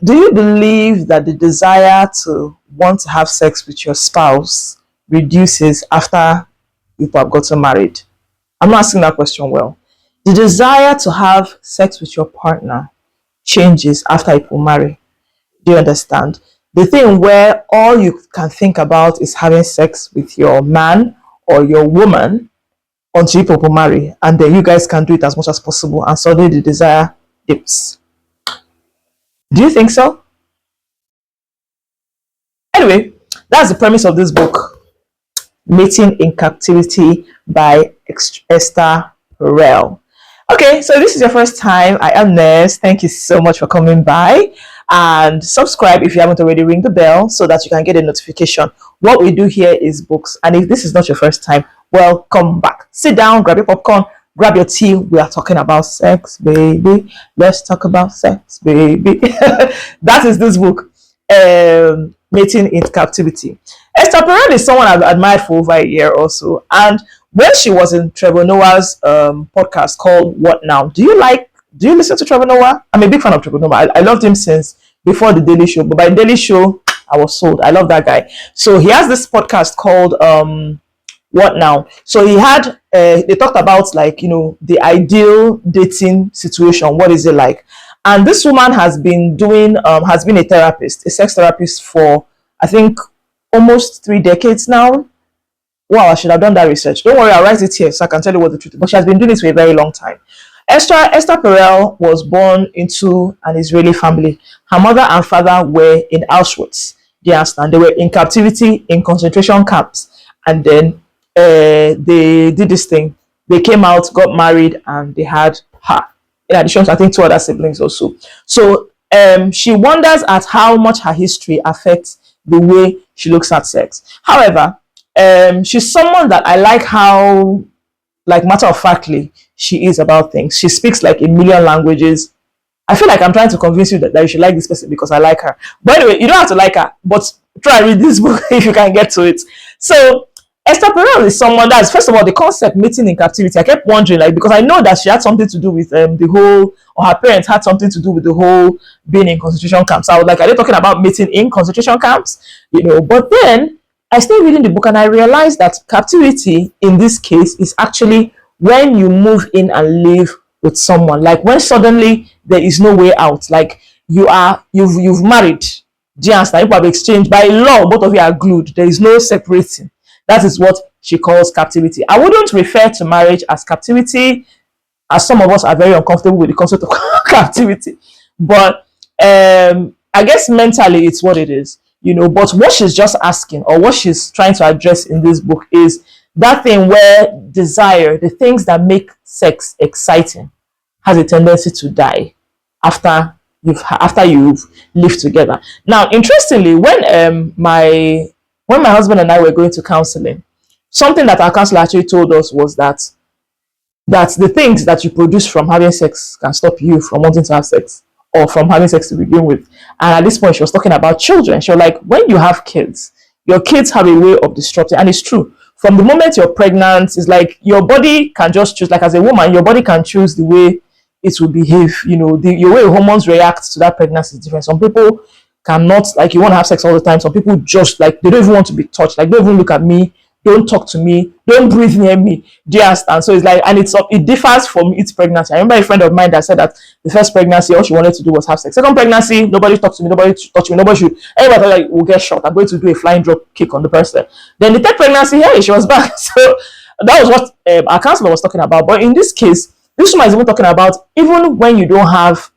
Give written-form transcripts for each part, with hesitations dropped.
do you believe that the desire to want to have sex with your spouse reduces after you have gotten married? I'm not asking that question well. The desire to have sex with your partner changes after you marry. Do you understand? The thing where all you can think about is having sex with your man or your woman until people marry, and then you guys can do it as much as possible, and suddenly the desire dips. Do you think so? Anyway, that's the premise of this book, Mating in Captivity by Esther Perel. Okay, so this is your first time. I am Ness. Thank you so much for coming by. And subscribe if you haven't already, ring the bell so that you can get a notification. What we do here is books. And if this is not your first time, welcome back. Sit down, grab your popcorn, grab your tea. We are talking about sex, baby. Let's talk about sex, baby. That is this book, Mating in Captivity. Esther Perel is someone I've admired for over a year or so. And when she was in Trevor Noah's podcast called What Now? Do you listen to Trevor Noah? I'm a big fan of Trevor Noah. I loved him since before the Daily Show. But by the Daily Show, I was sold. I love that guy. So he has this podcast called What Now? So he had they talked about, like, the ideal dating situation. What is it like? And this woman has been a therapist, a sex therapist for, I think, almost 3 decades now. Wow, I should have done that research. Don't worry, I'll write it here so I can tell you what the truth is. But she has been doing this for a very long time. Esther Perel was born into an Israeli family. Her mother and father were in Auschwitz. Do you understand? They were in captivity in concentration camps. And then they did this thing. They came out, got married, and they had her. In addition to, I think, 2 other siblings also. So she wonders at how much her history affects the way she looks at sex. However, she's someone that I like how, like, matter of factly she is about things. She speaks like a million languages. I feel like I'm trying to convince you that you should like this person because I like her. But anyway, you don't have to like her, but try and read this book if you can get to it. So Esther Perel is someone that's, first of all, the concept Mating in Captivity. I kept wondering, like, because I know that she had something to do with the whole, or her parents had something to do with the whole being in concentration camps. I was like, are they talking about mating in concentration camps? But then I started reading the book and I realized that captivity in this case is actually when you move in and live with someone, like when suddenly there is no way out, like you've married. Do you understand? You have exchanged by law, both of you are glued. There is no separating. That is what she calls captivity. I wouldn't refer to marriage as captivity, as some of us are very uncomfortable with the concept of captivity. But I guess mentally it's what it is. But what she's just asking, or what she's trying to address in this book, is that thing where desire, the things that make sex exciting, has a tendency to die after you've lived together. Now, interestingly, when my husband and I were going to counseling, something that our counselor actually told us was that the things that you produce from having sex can stop you from wanting to have sex, or from having sex to begin with. And at this point, she was talking about children. She was like, when you have kids, your kids have a way of disrupting. And it's true. From the moment you're pregnant, it's like your body can just choose. Like, as a woman, your body can choose the way it will behave. Your way hormones react to that pregnancy is different. Some people cannot, like, you want to have sex all the time. Some people just, like, they don't even want to be touched. Like, don't even look at me. Don't talk to me. Don't breathe near me. Do you understand? So it's like, and it differs from each pregnancy. I remember a friend of mine that said that the first pregnancy, all she wanted to do was have sex. Second pregnancy, nobody talked to me. Nobody touched me. Nobody should. Everybody like, will get shot. I'm going to do a flying drop kick on the person. Then the third pregnancy, hey, she was back. So that was what our counselor was talking about. But in this case, this woman is even talking about, even when you don't have,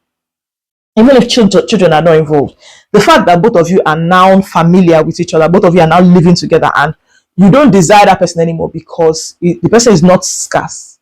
even if children are not involved, the fact that both of you are now familiar with each other, both of you are now living together, and you don't desire that person anymore because the person is not scarce.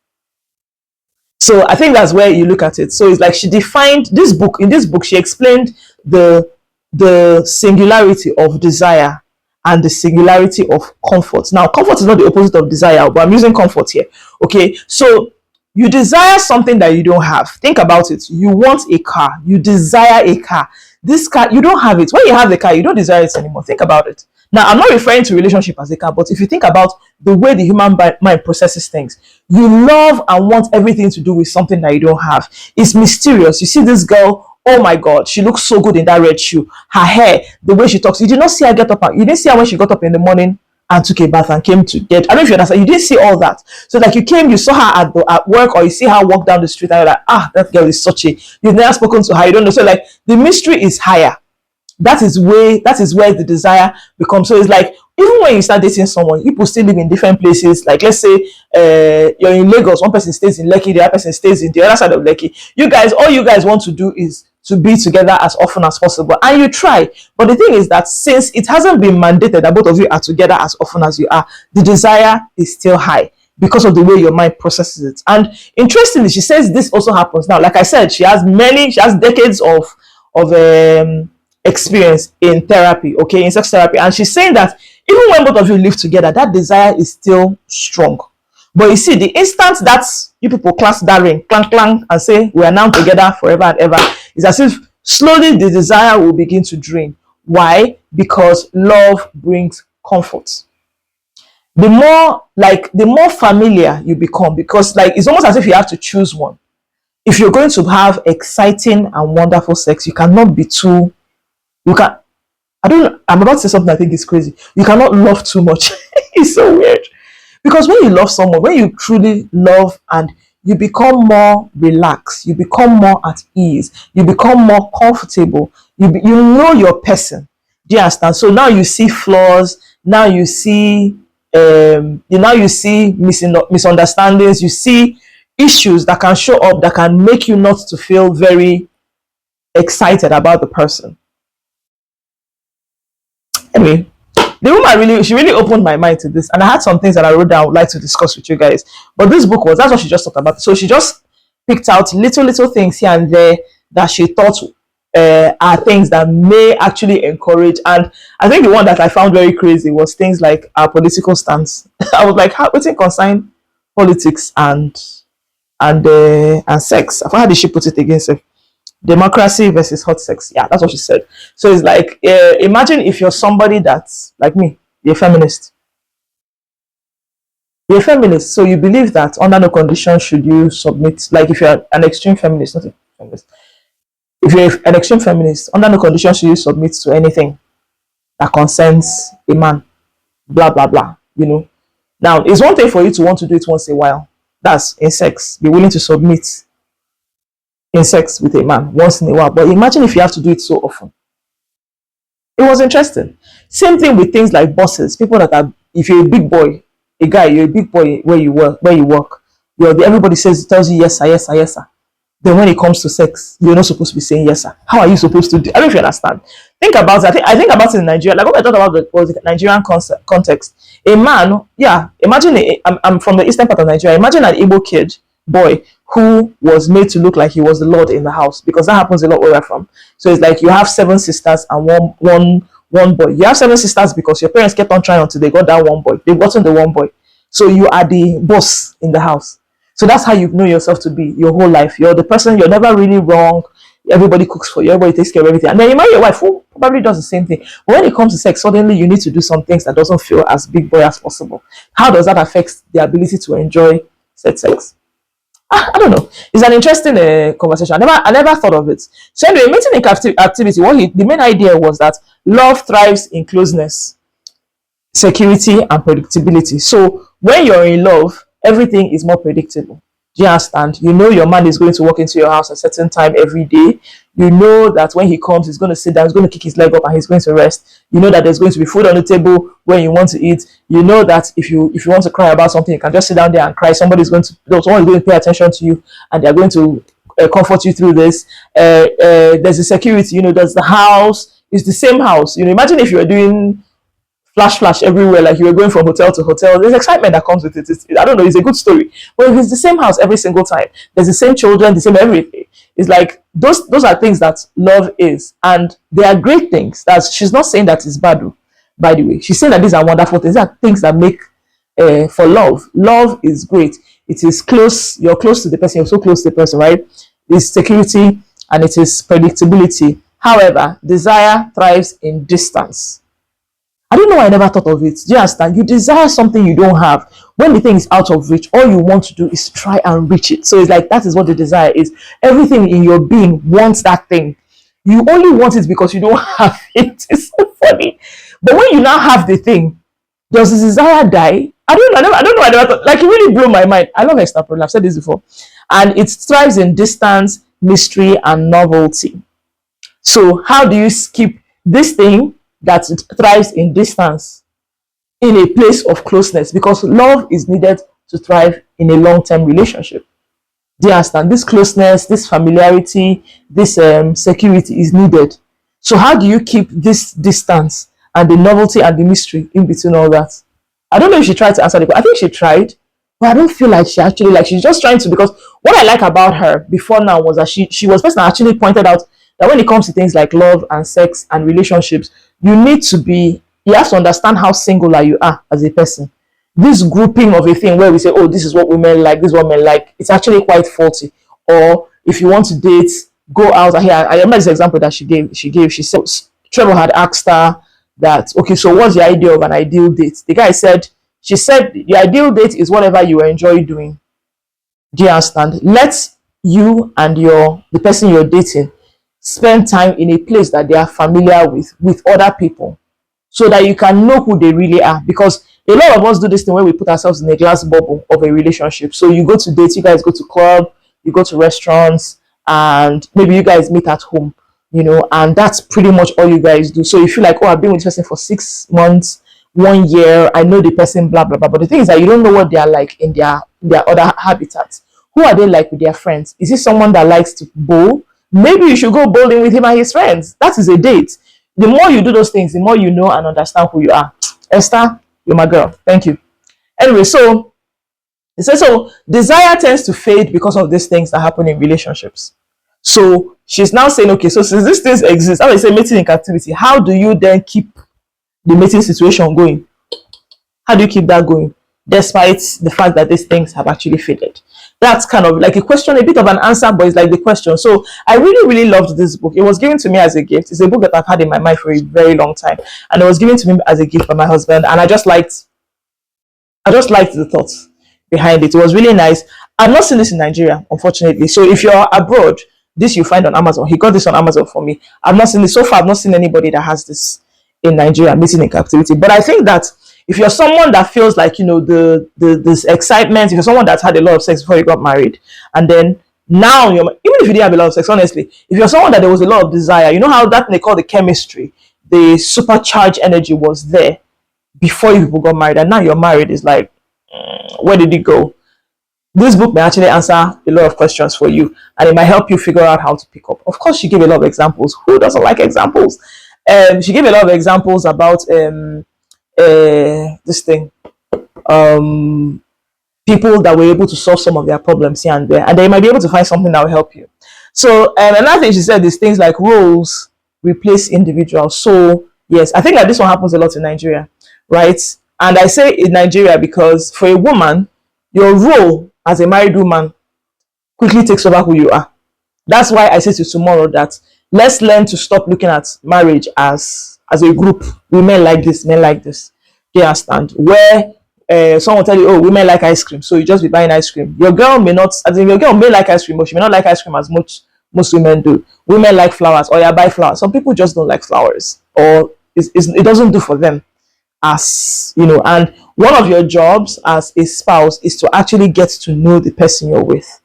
So I think that's where you look at it. So it's like she defined this book. In this book, she explained the singularity of desire and the singularity of comfort. Now, comfort is not the opposite of desire, but I'm using comfort here. Okay, so you desire something that you don't have. Think about it. You want a car. You desire a car. This car, you don't have it. When you have the car, you don't desire it anymore. Think about it. Now, I'm not referring to relationship as a car, but if you think about the way the human mind processes things, you love and want everything to do with something that you don't have. It's mysterious. You see this girl oh my God, she looks so good in that red shoe. Her hair, the way she talks. You did not see her get up. You didn't see her when she got up in the morning and took a bath and came to get. I don't know if you understand. You didn't see all that. So like you came, you saw her at work, or you see her walk down the street and you're like, ah, that girl is such a. You've never spoken to her. You don't know. So like the mystery is higher. That is where the desire becomes. So it's like, even when you start dating someone, people still live in different places. Like let's say you're in Lagos, one person stays in Lekki, the other person stays in the other side of Lekki. All you guys want to do is to be together as often as possible, and you try. But the thing is that since it hasn't been mandated that both of you are together as often as you are, the desire is still high because of the way your mind processes it. And interestingly, she says this also happens now. Like I said, she has decades of experience in therapy, okay, in sex therapy, and she's saying that even when both of you live together, that desire is still strong. But you see, the instant that you people class that ring, clang clang, and say we are now together forever and ever, it's as if slowly the desire will begin to drain. Why? Because love brings comfort. The more familiar you become, because like it's almost as if you have to choose one. If you're going to have exciting and wonderful sex, you cannot be too. You can. I'm about to say something I think is crazy. You cannot love too much. It's so weird. Because when you love someone, when you truly love, and you become more relaxed, you become more at ease, you become more comfortable, you know your person. Do you understand? So now you see flaws, now you see misunderstandings, you see issues that can show up that can make you not to feel very excited about the person. Anyway, the woman she really opened my mind to this, and I had some things that I wrote down I would like to discuss with you guys. But this book that's what she just talked about. So she just picked out little things here and there that she thought are things that may actually encourage. And I think the one that I found very crazy was things like our political stance. I was like, how, what's it concern politics and sex? How did she put it again? So, democracy versus hot sex. Yeah, that's what she said. So it's like, imagine if you're somebody that's like me, you're a feminist. You're a feminist, so you believe that under no condition should you submit. Like if you're an extreme feminist, not a feminist. If you're an extreme feminist, under no condition should you submit to anything that concerns a man. Blah blah blah. You know. Now, it's one thing for you to want to do it once in a while. That's in sex. Be willing to submit in sex with a man once in a while. But imagine if you have to do it so often. It was interesting. Same thing with things like bosses. People that are, if you're a big boy, a guy, you're a big boy where you work, everybody tells you yes sir, yes sir, yes sir. Then when it comes to sex, you're not supposed to be saying yes sir. How are you supposed to do? I don't know if you understand. Think about it. I think about it in Nigeria. Like what I thought about the Nigerian context. A man, yeah, imagine I'm from the eastern part of Nigeria. Imagine an Igbo kid, boy, who was made to look like he was the Lord in the house, because that happens a lot where I'm from. So it's like you have 7 sisters and one boy. You have 7 sisters because your parents kept on trying until they got that one boy. They've gotten the one boy. So you are the boss in the house. So that's how you know yourself to be your whole life. You're the person, you're never really wrong. Everybody cooks for you, everybody takes care of everything. And then you marry your wife who probably does the same thing. But when it comes to sex, suddenly you need to do some things that doesn't feel as big boy as possible. How does that affect the ability to enjoy said sex? I don't know. It's an interesting conversation. I never thought of it. So anyway, mating in captivity, the main idea was that love thrives in closeness, security, and predictability. So when you're in love, everything is more predictable. Do you understand? You know your man is going to walk into your house at a certain time every day. You know that when he comes, he's going to sit down, he's going to kick his leg up, and he's going to rest. You know that there's going to be food on the table when you want to eat. You know that if you want to cry about something, you can just sit down there and cry. Someone is going to pay attention to you, and they're going to comfort you through this. There's the security. You know, there's the house. It's the same house. You know, imagine if you were doing flash everywhere, like you were going from hotel to hotel. There's excitement that comes with it. I don't know, it's a good story. But if it's the same house every single time, there's the same children, the same everything. It's like those are things that love is, and they are great things. She's not saying that it's bad, by the way. She's saying that these are wonderful things. These are things that make for love. Love is great. It is close. You're close to the person. You're so close to the person, right? It's security and it is predictability. However, desire thrives in distance. I don't know why I never thought of it. Do you understand? You desire something you don't have. when the thing is out of reach, all you want to do is try and reach it. So it's like that is what the desire is. Everything in your being wants that thing. You only want it because you don't have it. It's so funny. But when you now have the thing, does the desire die? I don't know. I never thought, like, it really blew my mind. I love ESTHER PEREL'S. I've said this before. And it thrives in distance, mystery, and novelty. So how do you keep this thing that it thrives in distance in a place of closeness? Because love is needed to thrive in a long-term relationship. Do you understand? This closeness, this familiarity, this security is needed. So how do you keep this distance and the novelty and the mystery in between all that? I don't know if she tried to answer the question. I think she tried, but I don't feel like she actually, like, she's just trying to, because what I like about her before now was that she was the person that actually pointed out that when it comes to things like love and sex and relationships, you have to understand how singular you are as a person. This grouping of a thing where we say, oh, this is what women like, this is what men like, it's actually quite faulty. Or if you want to date, go out. Here, I remember this example that she gave. She said, Trevor had asked her that, okay, so what's the idea of an ideal date? The guy said, she said, the ideal date is whatever you enjoy doing. Do you understand? Let you and the person you're dating spend time in a place that they are familiar with other people, so that you can know who they really are. Because a lot of us do this thing where we put ourselves in a glass bubble of a relationship. So you go to dates, you guys go to club, you go to restaurants, and maybe you guys meet at home, and that's pretty much all you guys do. So you feel like, oh, I've been with this person for 6 months, 1 year, I know the person, blah blah blah. But the thing is that you don't know what they are like in their other habitats. Who are they like with their friends? Is it someone that likes to bowl? Maybe you should go bowling with him and his friends. That is a date. The more you do those things, the more you know and understand who you are. Esther, you're my girl. Thank you. Anyway, so it says, so desire tends to fade because of these things that happen in relationships. So she's now saying, okay, so since these things exist, how do you say mating in captivity? How do you then keep the mating situation going? How do you keep that going despite the fact that these things have actually faded? That's kind of like a question, a bit of an answer, but it's like the question. So I really, really loved this book. It was given to me as a gift. It's a book that I've had in my mind for a very long time, and it was given to me as a gift by my husband. And I just liked the thoughts behind it. It was really nice. I've not seen this in Nigeria, unfortunately. So if you're abroad, this you find on Amazon. He got this on Amazon for me. I've not seen this so far. I've not seen anybody that has this in Nigeria, Mating in Captivity. But I think that if you're someone that feels like, this excitement, if you're someone that's had a lot of sex before you got married, and then now even if you didn't have a lot of sex, honestly, if you're someone that there was a lot of desire, you know how that they call the chemistry, the supercharged energy was there before you people got married, and now you're married, is like, where did it go? This book may actually answer a lot of questions for you, and it might help you figure out how to pick up. Of course, she gave a lot of examples. Who doesn't like examples? She gave a lot of examples about this thing, people that were able to solve some of their problems here and there, and they might be able to find something that will help you. So another thing she said is things like roles replace individuals. So yes, I think that this one happens a lot in Nigeria, right? And I say in Nigeria because for a woman, your role as a married woman quickly takes over who you are. That's why I say to tomorrow that let's learn to stop looking at marriage as a group. Women like this, men like this. Do you understand? Where someone will tell you, oh, women like ice cream, so you just be buying ice cream. Your girl may not, your girl may like ice cream, but she may not like ice cream as much most women do. Women like flowers, or you buy flowers. Some people just don't like flowers, or it doesn't do for them. And one of your jobs as a spouse is to actually get to know the person you're with.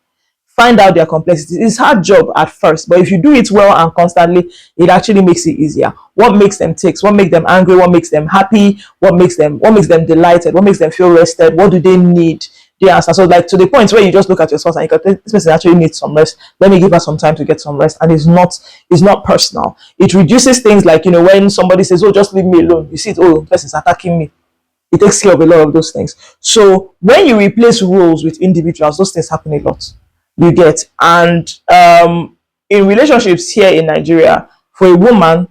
Find out their complexities. It's a hard job at first, but if you do it well and constantly, it actually makes it easier. What makes them tick? What makes them angry? What makes them happy? What makes them delighted? What makes them feel rested? What do they need? The answer. So like to the point where you just look at your spouse and you go, this person actually needs some rest. Let me give her some time to get some rest. And it's not personal. It reduces things like, when somebody says, oh, just leave me alone. You see it, oh, the person's attacking me. It takes care of a lot of those things. So when you replace roles with individuals, those things happen a lot. You get. And in relationships here in Nigeria, for a woman,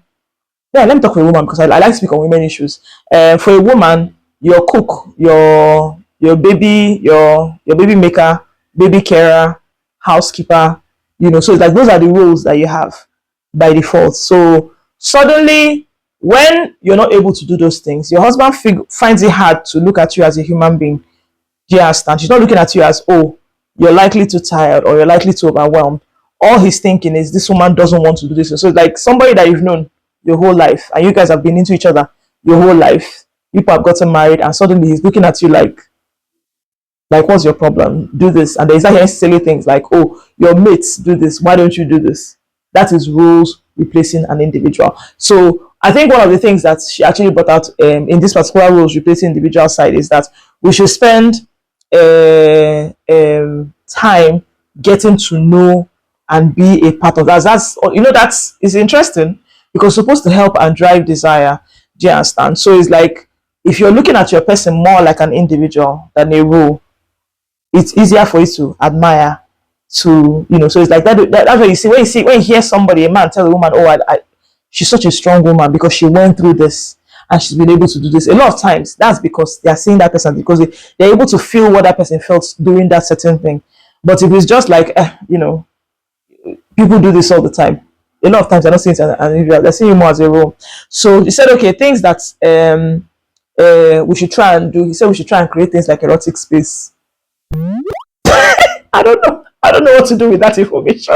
let me talk for a woman because I like to speak on women issues. For a woman, your cook, your baby, your baby maker, baby carer, housekeeper, so it's like those are the roles that you have by default. So suddenly, when you're not able to do those things, your husband finds it hard to look at you as a human being. Do you understand? She's not looking at you as, oh, you're likely too tired or you're likely too overwhelmed. All he's thinking is, this woman doesn't want to do this. So it's like somebody that you've known your whole life and you guys have been into each other your whole life. People have gotten married and suddenly he's looking at you like, what's your problem? Do this. And there's hearing silly things like, oh, your mates do this. Why don't you do this? That is roles replacing an individual. So I think one of the things that she actually brought out in this particular roles replacing individual side is that we should spend time getting to know and be a part of that. That's that's is interesting because it's supposed to help and drive desire. Do you understand? So it's like if you're looking at your person more like an individual than a role, it's easier for you to admire. To so it's like that's what you see when you hear somebody, a man, tell a woman, oh, she's such a strong woman because she went through this and she's been able to do this. A lot of times that's because they are seeing that person because they're able to feel what that person felt doing that certain thing. But if it's just like people do this all the time, a lot of times they're not seeing it as an individual, they're seeing you more as a role. So he said, okay, things that we should try and do. He said we should try and create things like erotic space. I don't know what to do with that information.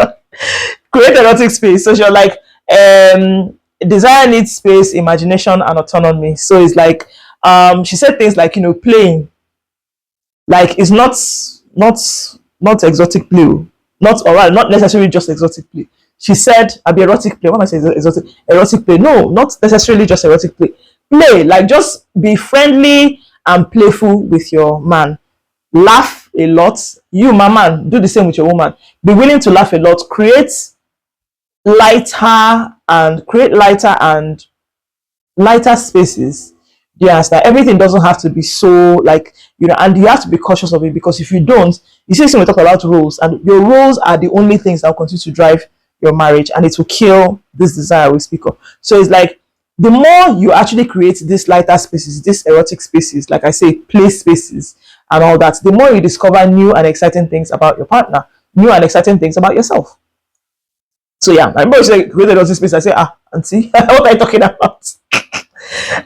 Create erotic space. So you're like, desire needs space, imagination, and autonomy. So it's like, she said things like, playing. Like it's not exotic play, not necessarily just exotic play. She said, "I'll be erotic play." When I say erotic play, no, not necessarily just erotic play. Play, like just be friendly and playful with your man. Laugh a lot. You, my man, do the same with your woman. Be willing to laugh a lot. Create lighter spaces. Yes, that everything doesn't have to be so like and you have to be cautious of it because if you don't, you see, we talk about roles, and your roles are the only things that will continue to drive your marriage, and it will kill this desire we speak of. So it's like the more you actually create these lighter spaces, these erotic spaces, like I say, play spaces and all that, the more you discover new and exciting things about your partner, new and exciting things about yourself. So yeah, I remember she like created erotic space. I say, auntie, what are you talking about?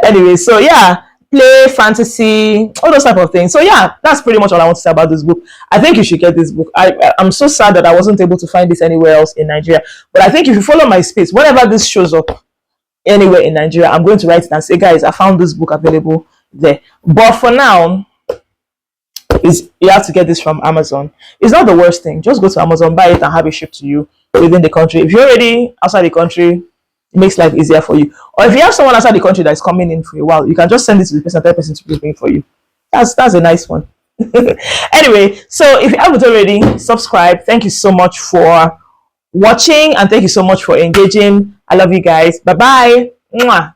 Anyway, so yeah, play, fantasy, all those type of things. So yeah, that's pretty much all I want to say about this book. I think you should get this book. I'm so sad that I wasn't able to find this anywhere else in Nigeria. But I think if you follow my space, whenever this shows up anywhere in Nigeria, I'm going to write it and say, guys, I found this book available there. But for now, you have to get this from Amazon. It's not the worst thing. Just go to Amazon, buy it, and have it shipped to you within the country. If you're already outside the country, it makes life easier for you. Or if you have someone outside the country that is coming in for a while, you can just send it to the person, tell the person to bring for you. That's a nice one. Anyway, so if you haven't already, subscribe. Thank you so much for watching and thank you so much for engaging. I love you guys. Bye bye. Mwah.